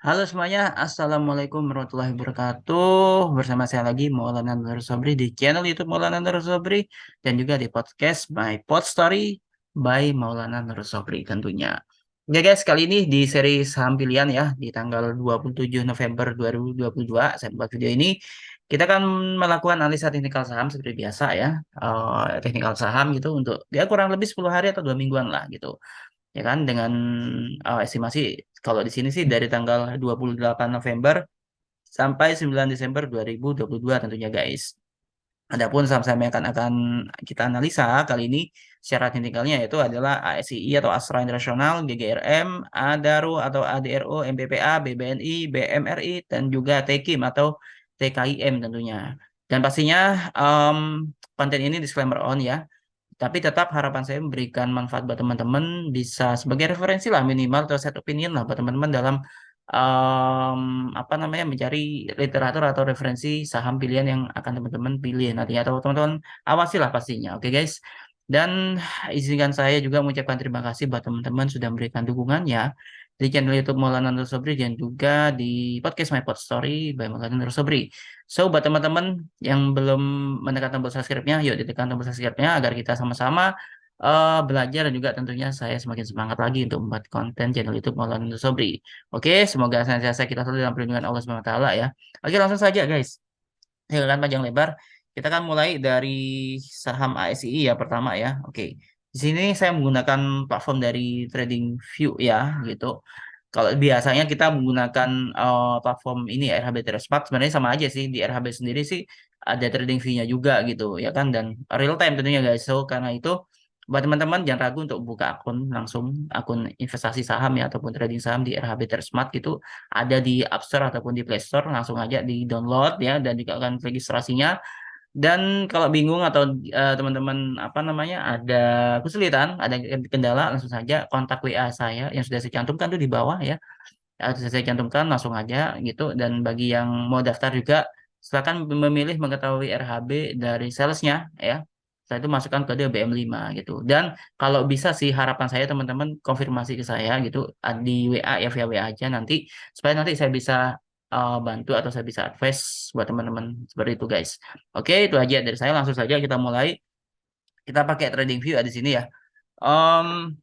Halo semuanya, Assalamualaikum warahmatullahi wabarakatuh. Bersama saya lagi Maulana Nur Sobri di channel YouTube Maulana Nur Sobri dan juga di podcast My Pod Story by Maulana Nur Sobri tentunya. Oke guys, kali ini di seri saham pilihan ya di tanggal 27 November 2022 saya buat video ini. Kita akan melakukan analisa teknikal saham seperti biasa ya. Teknikal saham gitu untuk dia kurang lebih 10 hari atau 2 mingguan lah gitu ya kan dengan estimasi kalau di sini sih dari tanggal 28 November sampai 9 Desember 2022 tentunya guys. Adapun saham-saham yang akan kita analisa kali ini secara teknikalnya yaitu adalah ASII atau Astra International, GGRM, Adaro atau ADRO, MBPA, BBNI, BMRI, dan juga TKIM atau TKIM tentunya. Dan pastinya em, konten ini disclaimer on ya. Tapi tetap harapan saya memberikan manfaat buat teman-teman bisa sebagai referensi lah minimal atau set opinion lah buat teman-teman dalam em, apa namanya mencari literatur atau referensi saham pilihan yang akan teman-teman pilih nantinya atau teman-teman awasi lah pastinya. Oke guys. Dan izinkan saya juga mengucapkan terima kasih buat teman-teman sudah memberikan dukungannya di channel YouTube Maulana Nur Sobri dan juga di podcast My Pod Story by Maulana Nur Sobri. So, buat teman-teman yang belum menekan tombol subscribe-nya, yuk ditekan tombol subscribe-nya agar kita sama-sama belajar dan juga tentunya saya semakin semangat lagi untuk membuat konten channel YouTube Maulana Nur Sobri. Oke, semoga senantiasa kita selalu dalam perlindungan Allah Subhanahu wa taala ya. Oke, langsung saja guys. Jangan panjang lebar. Kita akan mulai dari saham ASI ya pertama ya. Oke. Di sini saya menggunakan platform dari TradingView ya gitu. Kalau biasanya kita menggunakan platform ini ya, RHB Smart sebenarnya sama aja sih. Di RHB sendiri sih ada TradingView-nya juga gitu ya kan dan real time tentunya guys. So karena itu buat teman-teman jangan ragu untuk buka akun langsung akun investasi saham ya ataupun trading saham di RHB Smart gitu ada di App Store ataupun di Play Store langsung aja di download ya dan juga akan registrasinya dan kalau bingung atau teman-teman apa namanya ada kesulitan ada kendala langsung saja kontak WA saya yang sudah saya cantumkan tuh di bawah ya. Sudah saya cantumkan langsung aja gitu dan bagi yang mau daftar juga silakan memilih mengetahui RHB dari salesnya ya. Setelah itu masukkan kode BM5 gitu. Dan kalau bisa sih harapan saya teman-teman konfirmasi ke saya gitu di WA ya via WA aja nanti supaya nanti saya bisa bantu atau saya bisa advice buat teman-teman seperti itu guys. Oke, itu aja dari saya langsung saja kita mulai. Kita pakai trading view di sini ya. Om,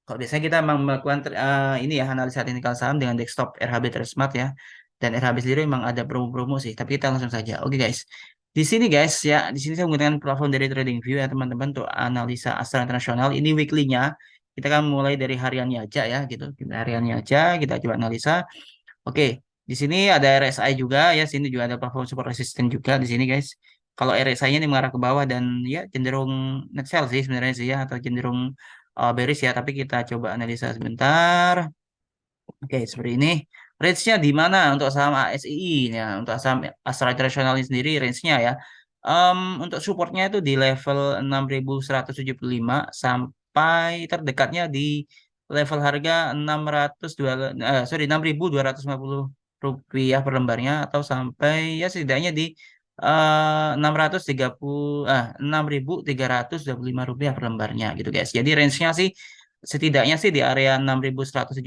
Kalau biasanya kita memang melakukan ini ya analisa teknikal saham dengan desktop RHB Smart ya. Dan RHB sendiri memang ada promo-promo sih, tapi kita langsung saja. Oke guys. Di sini guys ya, di sini saya menggunakan platform dari TradingView ya teman-teman untuk analisa Astra Internasional. Ini weekly-nya. Kita kan mulai dari hariannya aja ya gitu. Kita hariannya aja kita coba analisa. Oke, di sini ada RSI juga ya, sini juga ada platform support resistance juga di sini guys. Kalau RSI-nya ini mengarah ke bawah dan ya cenderung net sell sih sebenarnya sih ya atau cenderung bearish ya, tapi kita coba analisa sebentar. Oke, seperti ini. Range-nya di mana untuk saham ASII ya, untuk saham Astra International ini sendiri range-nya ya. Untuk supportnya itu di level 6.175 sampai terdekatnya di level harga 602 sorry 6.250 rupiah per lembarnya atau sampai ya setidaknya di 6.325 rupiah per lembarnya gitu guys. Jadi range-nya sih setidaknya sih di area 6.175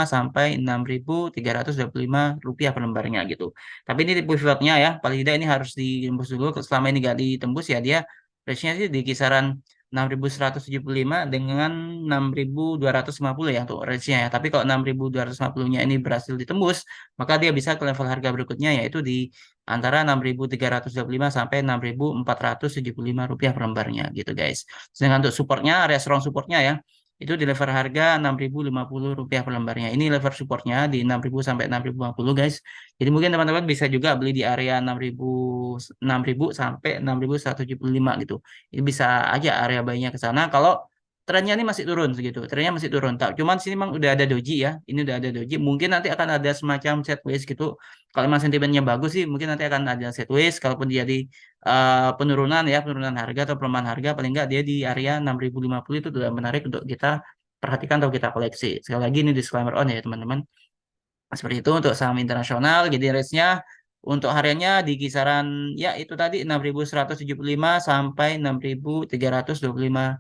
sampai 6.325 rupiah per lembarnya gitu. Tapi ini tipe pivotnya ya, paling tidak ini harus ditembus dulu. Selama ini nggak ditembus ya dia range-nya sih di kisaran 6.175 dengan 6.250 ya untuk range-nya ya. Tapi kalau 6.250-nya ini berhasil ditembus, maka dia bisa ke level harga berikutnya yaitu di antara 6.325 sampai 6.475 rupiah per lembarnya gitu guys. Sedangkan untuk supportnya, area strong supportnya ya, itu di level harga 6.050 rupiah per lembarnya. Ini level supportnya di 6.000 sampai 6.050 guys. Jadi mungkin teman-teman bisa juga beli di area 6.000 sampai 6.175 gitu. Ini bisa aja area buy-nya ke sana. Kalau trennya ini masih turun segitu. Trennya masih turun. Tak, cuman sini memang udah ada doji ya. Ini udah ada doji. Mungkin nanti akan ada semacam sideways gitu. Kalau memang sentimennya bagus sih, mungkin nanti akan ada sideways. Kalaupun dia di penurunan ya, penurunan harga atau pelemahan harga, paling enggak dia di area 6.050 itu sudah menarik untuk kita perhatikan atau kita koleksi. Sekali lagi ini disclaimer on ya teman-teman. Seperti itu untuk saham internasional. Jadi range-nya untuk hariannya di kisaran ya itu tadi 6.175 sampai 6.325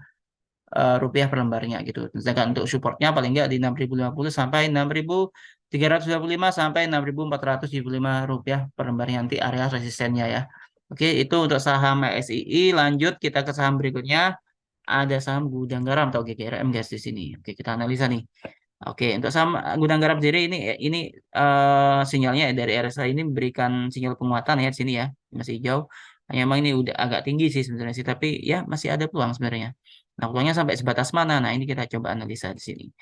rupiah per lembarnya gitu. Sedangkan untuk supportnya paling nggak di 6.050 sampai 6.000 325 sampai 6.475 rupiah per lembarnya nanti area resistennya ya. Oke, itu untuk saham SII. Lanjut kita ke saham berikutnya. Ada saham Gudang Garam atau GGRM guys di sini. Oke, kita analisa nih. Oke, untuk saham Gudang Garam sendiri ini sinyalnya dari RSI ini memberikan sinyal penguatan ya di sini ya. Masih hijau. Hanya memang ini udah agak tinggi sih sebenarnya sih, tapi ya masih ada peluang sebenarnya. Nah, peluangnya sampai sebatas mana? Nah, ini kita coba analisa di sini.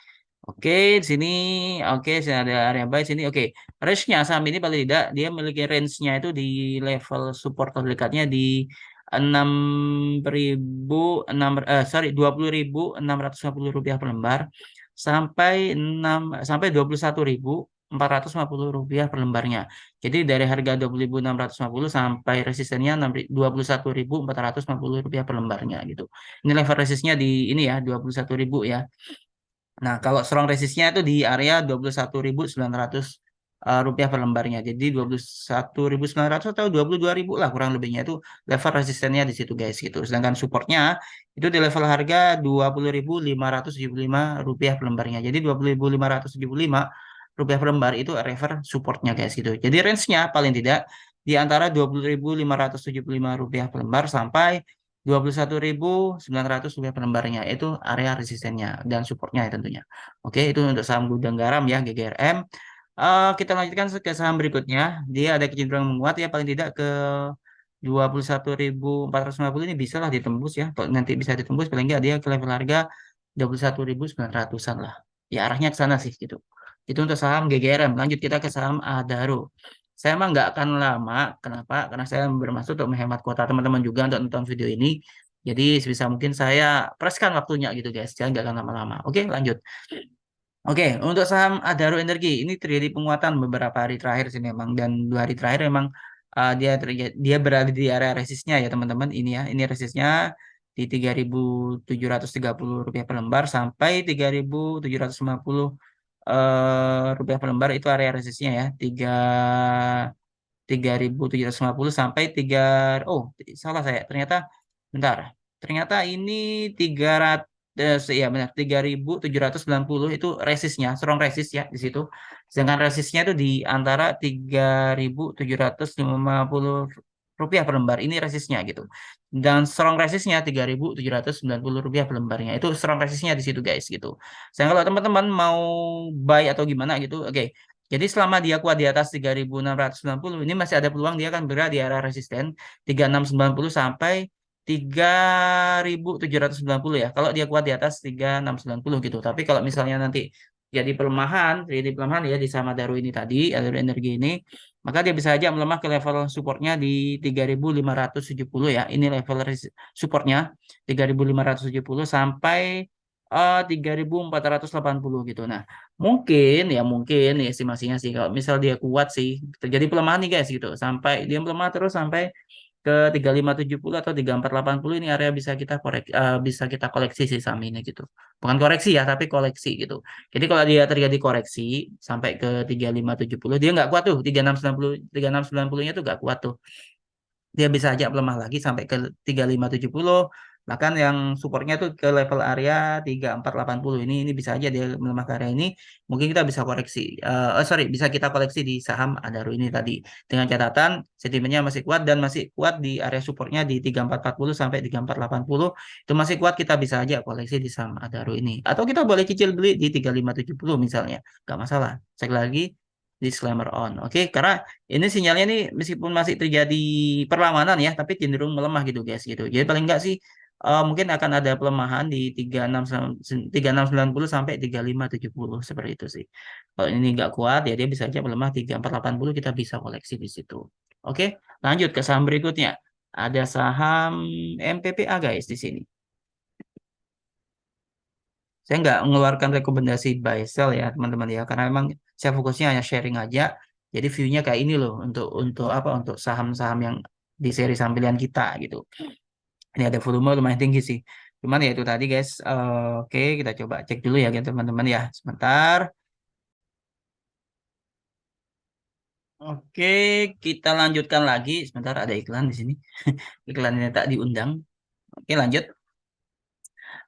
Oke, di sini sini ada area buy sini. Oke, range-nya saham ini paling tidak dia memiliki range-nya itu di level support terdekatnya di 20.650 rupiah per lembar sampai 21.450 rupiah per lembarnya. Jadi dari harga 20.650 sampai resistennya 21.450 rupiah per lembarnya gitu. Ini level resistnya di ini ya 21.000 ya. Nah, kalau strong resistnya itu di area 21.900 rupiah per lembarnya. Jadi 21.900 atau 22.000 lah kurang lebihnya itu level resistennya di situ guys gitu. Sedangkan supportnya itu di level harga 20.575 rupiah per lembarnya. Jadi 20.575 rupiah per lembar itu level supportnya guys gitu. Jadi range-nya paling tidak di antara 20.575 rupiah per lembar sampai 21.900 rupiah per lembarnya itu area resistennya dan supportnya ya tentunya. Oke, itu untuk saham Gudang Garam ya GGRM. Kita lanjutkan ke saham berikutnya. Dia ada kecenderungan menguat ya paling tidak ke 21.450 ini bisa lah ditembus ya. Kalau nanti bisa ditembus paling nggak dia ke level harga 21.900-an lah. Ya arahnya ke sana sih gitu. Itu untuk saham GGRM. Lanjut kita ke saham Adaro. Saya emang nggak akan lama. Kenapa? Karena saya bermaksud untuk menghemat kuota teman-teman juga untuk nonton video ini. Jadi sebisa mungkin saya preskan waktunya gitu guys. Jangan nggak akan lama-lama. Oke, lanjut. Oke, untuk saham Adaro Energi ini terjadi penguatan beberapa hari terakhir sih memang dan 2 hari terakhir memang dia berada di area resistnya ya teman-teman. Ini ya, ini resistnya di 3.730 rupiah per lembar sampai 3.750 rupiah per lembar itu area resistnya ya. 3.750 sampai 3 oh salah saya ternyata bentar ternyata ini 300 ya benar 3.790 itu resistnya strong resist ya di situ sedangkan resistnya itu di antara 3.750 rupiah per lembar ini resistnya gitu dan strong resistnya 3.790 rupiah per lembarnya itu strong resistnya di situ guys gitu. Saya kalau teman-teman mau buy atau gimana gitu oke, jadi selama dia kuat di atas 3.690 ini masih ada peluang dia akan berada di area resisten 3.690 sampai 3.790 ya. Kalau dia kuat di atas 3.690 gitu. Tapi kalau misalnya nanti jadi pelemahan ya di sama Daru ini tadi, Daru Energi ini, maka dia bisa aja melemah ke level supportnya di 3.570 ya. Ini level supportnya 3.570 sampai 3.480 gitu. Nah, mungkin ya estimasinya sih kalau misal dia kuat sih terjadi pelemahan nih guys gitu sampai dia melemah terus sampai ke 3.570 atau 3.480 ini area bisa kita koleksi sih saham ini gitu. Bukan koreksi ya tapi koleksi gitu. Jadi kalau dia terjadi koreksi sampai ke 3.570 dia nggak kuat tuh 3.690 nya tuh nggak kuat tuh dia bisa aja melemah lagi sampai ke 3.570 bahkan yang supportnya tuh ke level area 3.480 ini bisa aja dia melemah ke area ini mungkin kita bisa koreksi sorry bisa kita koleksi di saham Adaro ini tadi dengan catatan sentimennya masih kuat dan masih kuat di area supportnya di 3.440 sampai 3.480 itu masih kuat kita bisa aja koleksi di saham Adaro ini atau kita boleh cicil beli di 3.570 misalnya nggak masalah cek lagi disclaimer on oke karena ini sinyalnya nih meskipun masih terjadi perlawanan ya, tapi cenderung melemah gitu guys gitu. Jadi paling enggak sih mungkin akan ada pelemahan di 3690 sampai 3570 seperti itu sih. Kalau ini nggak kuat ya dia bisa aja melemah 3480 kita bisa koleksi di situ. Oke, lanjut ke saham berikutnya. Ada saham MPPA guys di sini. Saya nggak mengeluarkan rekomendasi buy sell ya teman-teman ya karena memang saya fokusnya hanya sharing aja. Jadi view-nya kayak ini loh untuk apa untuk saham-saham yang di seri saham pilihan kita gitu. Ini ada volume lumayan tinggi sih. Cuman ya itu tadi guys. Oke, kita coba cek dulu ya teman-teman ya. Sebentar. Oke, kita lanjutkan lagi. Sebentar ada iklan di sini. Iklan ini tak diundang. Oke, lanjut.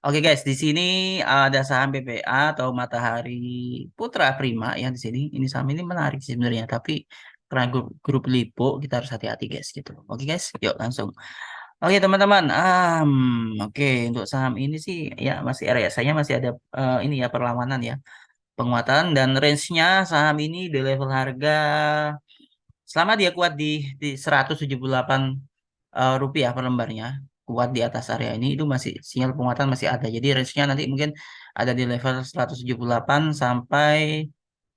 Oke guys, di sini ada saham BPA atau Matahari Putra Prima ya di sini. Ini saham ini menarik sih sebenarnya, tapi karena grup Lipo kita harus hati-hati guys gitu. Oke guys, yuk langsung. Oke teman-teman, oke untuk saham ini sih ya masih RSI-nya masih ada ini ya perlawanan ya, penguatan dan range-nya saham ini di level harga selama dia kuat di 178 rupiah per lembarnya, kuat di atas area ini itu masih sinyal penguatan masih ada. Jadi range-nya nanti mungkin ada di level 178 sampai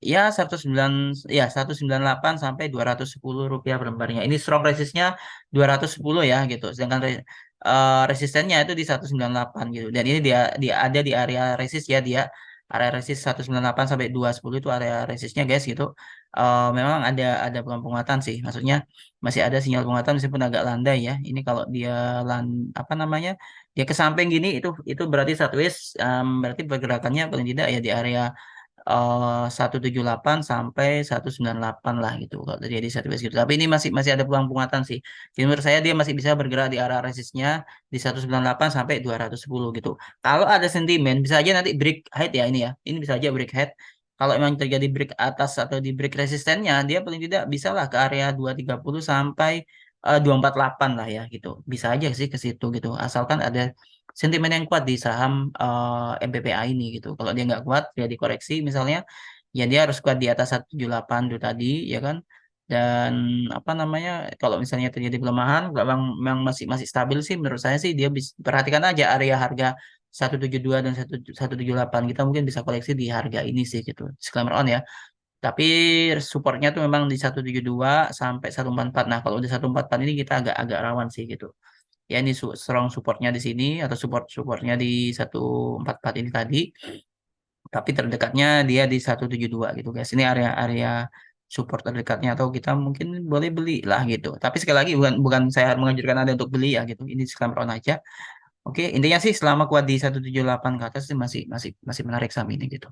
ya 109 ya 198 sampai 210 rupiah per lembarnya. Ini strong resistnya 210 ya gitu. Sedangkan resistennya itu di 198 gitu. Dan ini dia ada di area resist ya dia. Area resist 198 sampai 210 itu area resistnya guys gitu. Memang ada peluang penguatan sih. Maksudnya masih ada sinyal penguatan meskipun agak landai ya. Ini kalau dia apa namanya? Dia ke samping gini itu berarti sideways, berarti pergerakannya paling tidak ya di area 178 sampai 198 lah gitu kalau terjadi sideways gitu. Tapi ini masih masih ada peluang penguatan sih. Jadi menurut saya dia masih bisa bergerak di area resistnya di 198 sampai 210 gitu. Kalau ada sentimen bisa aja nanti break height ya ini ya. Ini bisa aja break height. Kalau memang terjadi break atas atau di break resistennya, dia paling tidak bisa lah ke area 230 sampai 248 lah ya gitu. Bisa aja sih ke situ gitu. Asalkan ada sentimen yang kuat di saham MPPA ini gitu. Kalau dia nggak kuat, ya dikoreksi misalnya, ya dia harus kuat di atas 178 itu tadi, ya kan? Dan apa namanya, kalau misalnya terjadi pelemahan, kalau memang masih masih stabil sih, menurut saya sih dia bisa perhatikan aja area harga 172 dan 178 kita mungkin bisa koleksi di harga ini sih gitu. Disclaimer on ya. Tapi supportnya tuh memang di 172 sampai 144. Nah, kalau di 144 ini kita agak-agak rawan sih gitu. Ya ini strong supportnya di sini atau supportnya di 144 ini tadi, tapi terdekatnya dia di 172 gitu guys. Ini area-area support terdekatnya atau kita mungkin boleh beli lah gitu. Tapi sekali lagi bukan bukan saya menganjurkan Anda untuk beli ya gitu. Ini disclaimer on aja. Oke, intinya sih selama kuat di 178 ke atas sih masih masih masih menarik saham ini gitu.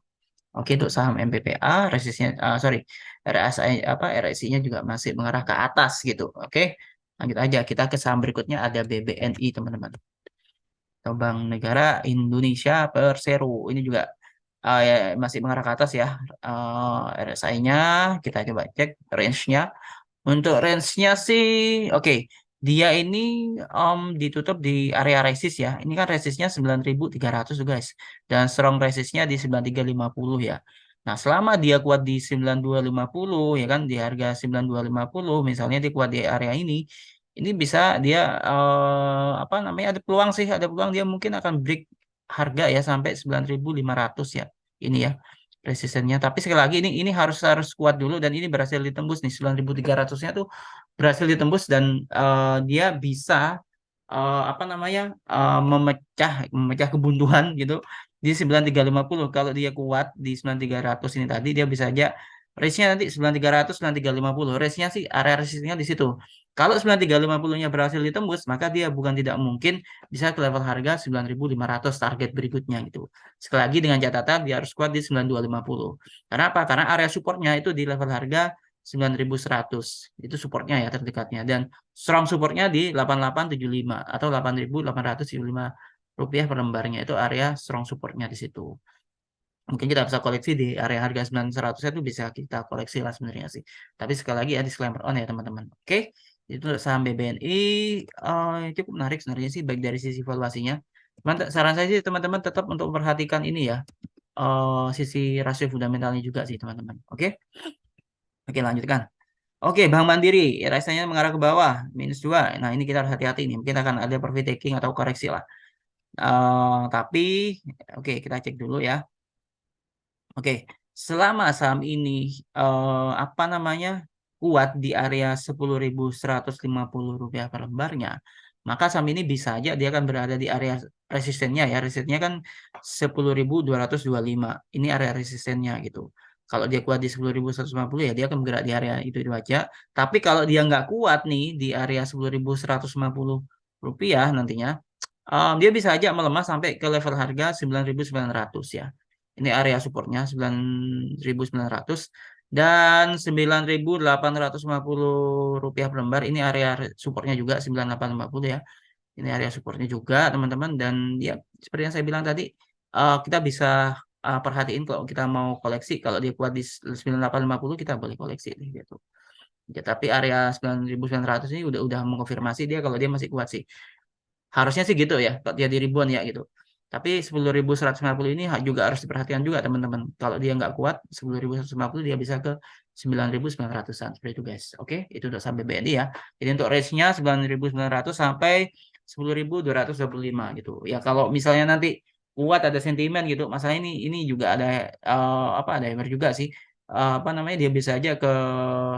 Oke, untuk saham MPPA, resistnya, sorry, RSI apa RSI-nya juga masih mengarah ke atas gitu. Oke, lanjut aja. Kita ke saham berikutnya ada BBNI teman-teman. Atau Bank Negara Indonesia Persero. Ini juga ya, masih mengarah ke atas ya. RSI-nya kita coba cek range-nya. Untuk range-nya sih, oke. Dia ini ditutup di area resist ya. Ini kan resistnya 9.300 tuh guys. Dan strong resistnya di 9350 ya. Nah, selama dia kuat di 9250 ya kan di harga 9250 misalnya dia kuat di area ini bisa dia apa namanya ada peluang sih, ada peluang dia mungkin akan break harga ya sampai 9.500 ya. Ini ya resistennya. Tapi sekali lagi ini harus harus kuat dulu dan ini berhasil ditembus nih 9.300-nya tuh berhasil ditembus dan dia bisa apa namanya memecah memecah kebuntuan gitu di 9350. Kalau dia kuat di 9300 ini tadi dia bisa aja range-nya nanti 9300 9350. Range-nya sih area resistnya di situ. Kalau 9350-nya berhasil ditembus, maka dia bukan tidak mungkin bisa ke level harga 9.500 target berikutnya gitu. Sekali lagi dengan catatan dia harus kuat di 9250. Karena apa? Karena area supportnya itu di level harga 9.100. Itu supportnya ya terdekatnya. Dan strong supportnya di 8875 atau 8.875 rupiah per lembarnya. Itu area strong supportnya di situ. Mungkin kita bisa koleksi di area harga 9.100 itu bisa kita koleksi lah sebenarnya sih. Tapi sekali lagi ya disclaimer on ya teman-teman. Oke, itu untuk saham BBNI cukup menarik sebenarnya sih baik dari sisi valuasinya. Cuman saran saya sih teman-teman tetap untuk memperhatikan ini ya sisi rasio fundamentalnya juga sih teman-teman. Oke, oke lanjutkan. Oke, Bank Mandiri rasanya mengarah ke bawah -2. Nah ini kita harus hati-hati nih. Mungkin akan ada profit taking atau koreksi lah. Tapi oke kita cek dulu ya. Oke, selama saham ini apa namanya kuat di area 10.150 rupiah per lembarnya, maka saham ini bisa aja dia akan berada di area resistennya ya. Resistennya kan 10.225. Ini area resistennya gitu. Kalau dia kuat di 10.150 ya dia akan bergerak di area itu aja. Tapi kalau dia nggak kuat nih di area 10.150 rupiah nantinya, dia bisa aja melemah sampai ke level harga 9.900 ya. Ini area supportnya 9.900 dan 9.850 rupiah per lembar. Ini area supportnya juga 9.850 ya. Ini area supportnya juga teman-teman, dan ya seperti yang saya bilang tadi, kita bisa perhatiin kalau kita mau koleksi, kalau dia kuat di 9850 kita boleh koleksi nih, gitu. Ya, tapi area 9900 ini udah mengkonfirmasi dia kalau dia masih kuat sih. Harusnya sih gitu ya, kalau dia di ribuan ya gitu. Tapi 10.150 ini juga harus diperhatikan juga teman-teman. Kalau dia nggak kuat 10.150 dia bisa ke 9.900-an seperti itu guys. Oke, itu untuk saham BBNI ya. Jadi untuk range-nya 9.900 sampai 10.225 gitu. Ya kalau misalnya nanti kuat ada sentimen gitu, masalah ini juga ada apa ada hammer juga sih. Apa namanya dia bisa aja ke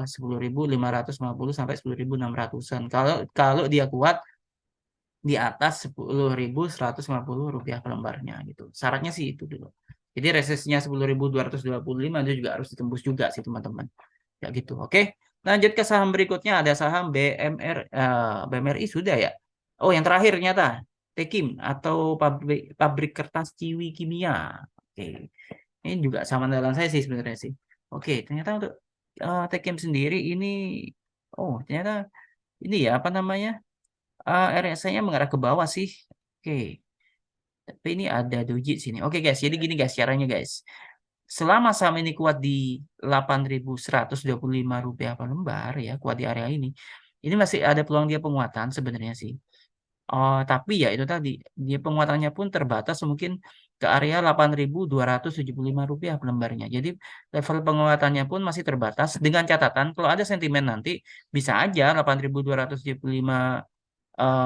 10.550 sampai 10.600-an. Kalau kalau dia kuat di atas 10.150 rupiah per lembarnya gitu. Syaratnya sih itu dulu. Jadi resistnya 10.225 itu juga harus ditembus juga sih teman-teman. Ya gitu. Oke. Lanjut ke saham berikutnya ada saham BMRI sudah ya. Oh, yang terakhir ternyata Tekim atau pabrik kertas Ciwi Kimia. Oke. Ini juga sama dalam saya sih sebenarnya sih. Oke, ternyata untuk Tekim sendiri ini ternyata ini ya apa namanya? RSI-nya mengarah ke bawah sih. Oke, tapi ini ada doji sini. Oke guys, jadi gini guys caranya guys. Selama saham ini kuat di 8.125 rupiah per lembar ya, kuat di area ini. Ini masih ada peluang dia penguatan sebenarnya sih. Oh, tapi ya itu tadi, dia penguatannya pun terbatas mungkin ke area 8.275 rupiah per lembarnya. Jadi level penguatannya pun masih terbatas dengan catatan kalau ada sentimen nanti bisa aja 8.275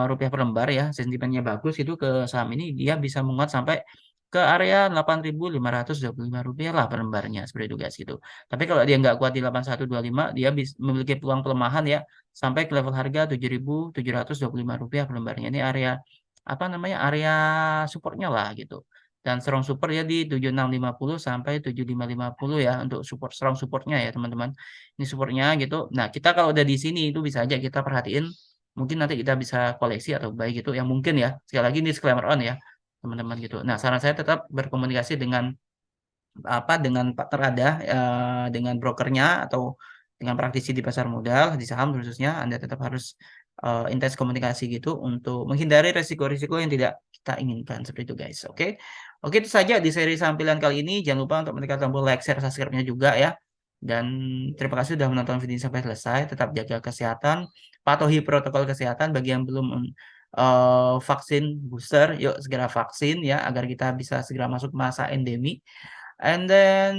rupiah per lembar ya, sentimennya bagus itu ke saham ini dia bisa menguat sampai ke area 8.525 rupiah lah per lembarnya seperti itu guys gitu. Tapi kalau dia nggak kuat di 8125 dia bisa memiliki peluang pelemahan ya sampai ke level harga 7.725 rupiah per lembarnya. Ini area apa namanya area supportnya lah gitu. Dan strong support ya di 7650 sampai 7550 ya untuk support strong supportnya ya teman-teman. Ini supportnya gitu. Nah, kita kalau udah di sini itu bisa aja kita perhatiin mungkin nanti kita bisa koleksi atau baik gitu yang mungkin ya sekali lagi ini disclaimer on ya teman-teman gitu. Nah saran saya tetap berkomunikasi dengan apa dengan partner ada dengan brokernya atau dengan praktisi di pasar modal di saham khususnya Anda tetap harus intens komunikasi gitu untuk menghindari resiko-risiko yang tidak kita inginkan seperti itu guys. Oke. Oke itu saja di seri sampilan kali ini. Jangan lupa untuk menekan tombol like, share, subscribe-nya juga ya. Dan terima kasih sudah menonton video ini sampai selesai. Tetap jaga kesehatan, patuhi protokol kesehatan bagi yang belum vaksin booster, yuk segera vaksin ya agar kita bisa segera masuk masa endemi. And then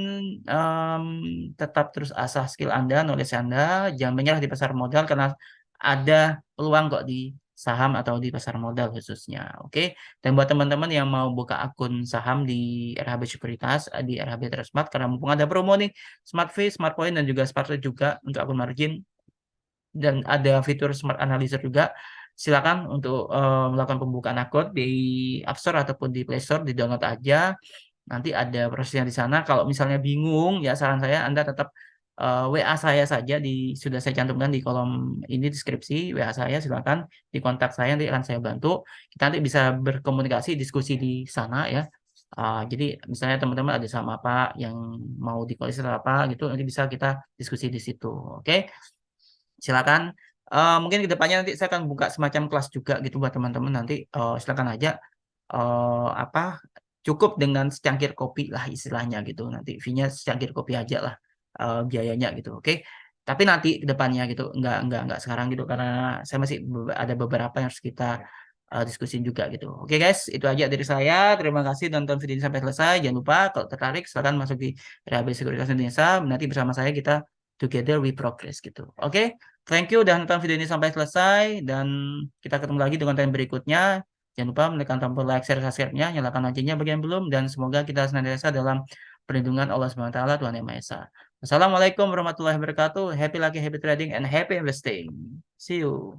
tetap terus asah skill Anda, knowledge Anda, jangan menyerah di pasar modal karena ada peluang kok di saham atau di pasar modal khususnya. Oke. Dan buat teman-teman yang mau buka akun saham di RHB Sekuritas, di RHB Trustmart karena mumpung ada promo nih, Smart Fee, Smart Point dan juga Smart Trade juga untuk akun margin dan ada fitur Smart Analyzer juga. Silakan untuk melakukan pembukaan akun di App Store ataupun di Play Store, di-download aja. Nanti ada prosesnya di sana. Kalau misalnya bingung, ya saran saya Anda tetap WA saya saja sudah saya cantumkan di kolom ini deskripsi WA saya silakan di kontak saya nanti akan saya bantu. Kita nanti bisa berkomunikasi diskusi di sana ya. Jadi misalnya teman-teman ada sama apa yang mau dikoleksi atau apa gitu nanti bisa kita diskusi di situ. Oke. Silakan. Mungkin kedepannya nanti saya akan buka semacam kelas juga gitu buat teman-teman nanti silakan aja apa cukup dengan secangkir kopi lah istilahnya gitu nanti fee-nya secangkir kopi aja lah biayanya gitu oke tapi nanti ke depannya gitu nggak sekarang gitu karena saya masih ada beberapa yang harus kita diskusin juga gitu oke guys itu aja dari saya terima kasih nonton video ini sampai selesai jangan lupa kalau tertarik silakan masuk di RHB Sekuritas Indonesia nanti bersama saya kita together we progress gitu oke thank you udah nonton video ini sampai selesai dan kita ketemu lagi dengan konten berikutnya. Jangan lupa menekan tombol like, share, subscribe-nya, nyalakan loncengnya bagi yang belum, dan semoga kita senantiasa dalam perlindungan Allah SWT, Tuhan Yang Maha Esa. Wassalamualaikum warahmatullahi wabarakatuh. Happy lucky, happy trading, and happy investing. See you.